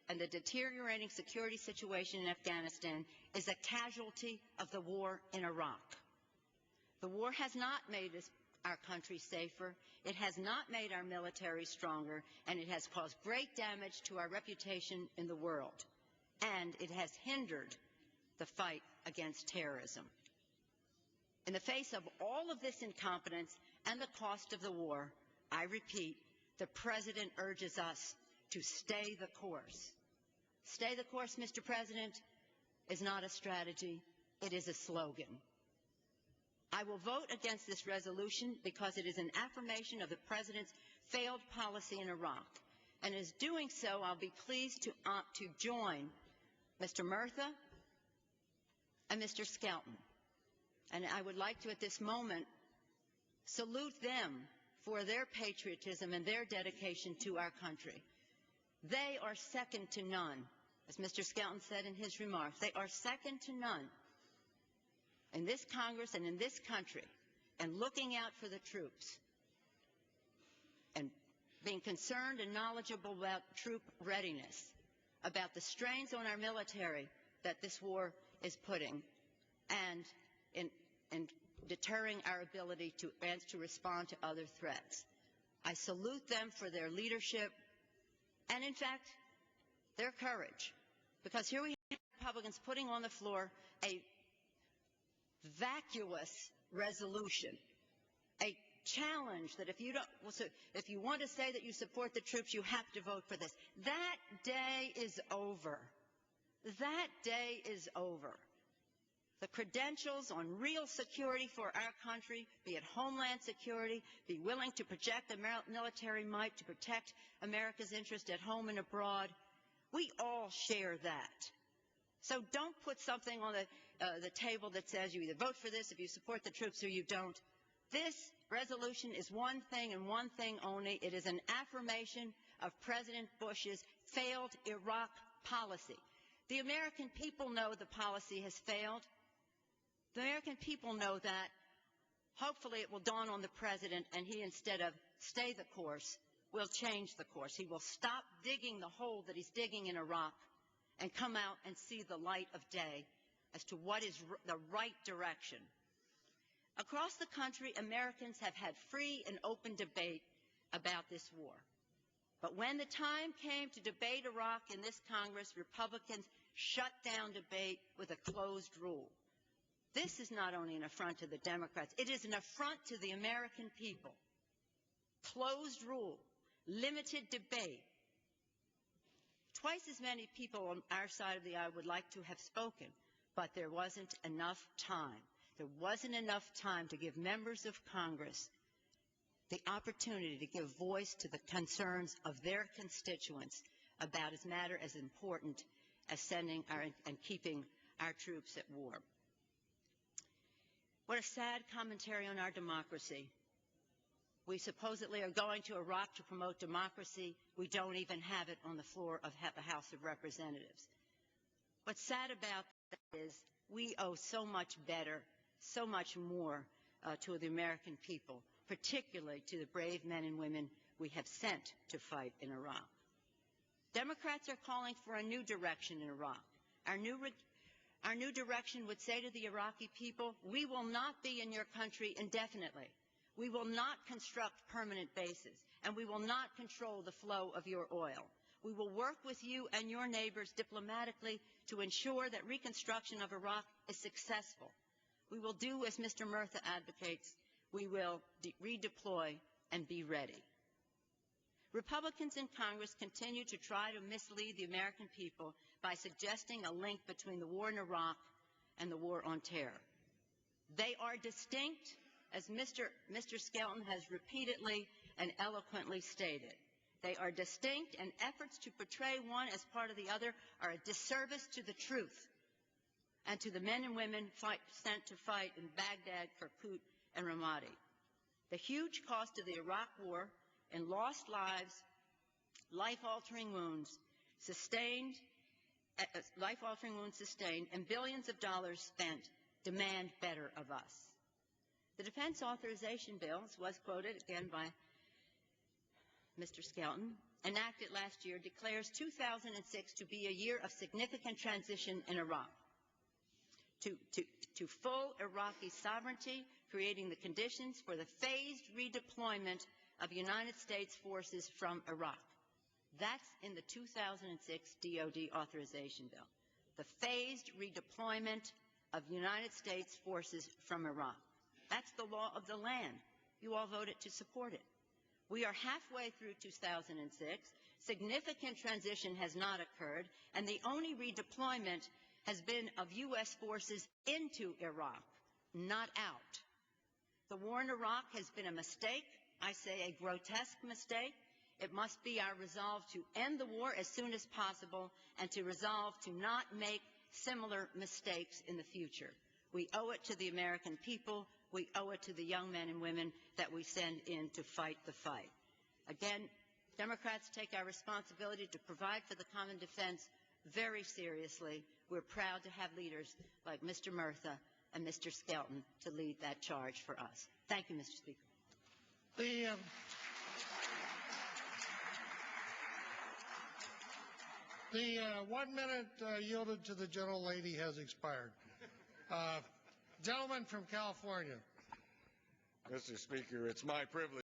and the deteriorating security situation in Afghanistan is a casualty of the war in Iraq. The war has not made our country safer, it has not made our military stronger, and it has caused great damage to our reputation in the world. And it has hindered the fight against terrorism. In the face of all of this incompetence and the cost of the war, I repeat, the President urges us to stay the course. Stay the course, Mr. President, is not a strategy, it is a slogan. I will vote against this resolution because it is an affirmation of the President's failed policy in Iraq. And in doing so, I'll be pleased to join Mr. Murtha and Mr. Skelton. And I would like to, at this moment, salute them for their patriotism and their dedication to our country. They are second to none, as Mr. Skelton said in his remarks. They are second to none in this Congress and in this country, and looking out for the troops and being concerned and knowledgeable about troop readiness, about the strains on our military that this war is putting, and in deterring our ability to respond to other threats. I salute them for their leadership and, in fact, their courage, because here we have Republicans putting on the floor a vacuous resolution, a challenge that if you want to say that you support the troops, you have to vote for this. That day is over. That day is over. The credentials on real security for our country, be it homeland security, be willing to project the military might to protect America's interest at home and abroad, we all share that. So don't put something on the table that says you either vote for this if you support the troops or you don't. This resolution is one thing and one thing only. It is an affirmation of President Bush's failed Iraq policy. The American people know the policy has failed. The American people know that. Hopefully it will dawn on the President, and he, instead of stay the course, will change the course. He will stop digging the hole that he's digging in Iraq and come out and see the light of day as to what is the right direction. Across the country, Americans have had free and open debate about this war. But when the time came to debate Iraq in this Congress, Republicans shut down debate with a closed rule. This is not only an affront to the Democrats, it is an affront to the American people. Closed rule, limited debate. Twice as many people on our side of the aisle would like to have spoken, but there wasn't enough time. There wasn't enough time to give members of Congress the opportunity to give voice to the concerns of their constituents about a matter as important as sending and keeping our troops at war. What a sad commentary on our democracy. We supposedly are going to Iraq to promote democracy. We don't even have it on the floor of the House of Representatives. What's sad about that is we owe so much better, so much more to the American people, particularly to the brave men and women we have sent to fight in Iraq. Democrats are calling for a new direction in Iraq. Our new direction would say to the Iraqi people, we will not be in your country indefinitely. We will not construct permanent bases, and we will not control the flow of your oil. We will work with you and your neighbors diplomatically to ensure that reconstruction of Iraq is successful. We will do as Mr. Murtha advocates. We will redeploy and be ready. Republicans in Congress continue to try to mislead the American people by suggesting a link between the war in Iraq and the war on terror. They are distinct, as Mr. Skelton has repeatedly and eloquently stated. They are distinct, and efforts to portray one as part of the other are a disservice to the truth and to the men and women sent to fight in Baghdad, Kirkuk, and Ramadi. The huge cost of the Iraq war in lost lives, life-altering wounds sustained, and billions of dollars spent demand better of us. The defense authorization bill was quoted again by Mr. Skelton, enacted last year, declares 2006 to be a year of significant transition in Iraq to full Iraqi sovereignty, creating the conditions for the phased redeployment of United States forces from Iraq. That's in the 2006 DoD authorization bill. The phased redeployment of United States forces from Iraq. That's the law of the land. You all voted to support it. We are halfway through 2006. Significant transition has not occurred, and the only redeployment has been of U.S. forces into Iraq, not out. The war in Iraq has been a mistake, I say a grotesque mistake. It must be our resolve to end the war as soon as possible and to resolve to not make similar mistakes in the future. We owe it to the American people. We owe it to the young men and women that we send in to fight the fight. Again, Democrats take our responsibility to provide for the common defense very seriously. We're proud to have leaders like Mr. Murtha and Mr. Skelton to lead that charge for us. Thank you, Mr. Speaker. The 1 minute yielded to the gentlelady has expired. Gentleman from California. Mr. Speaker, it's my privilege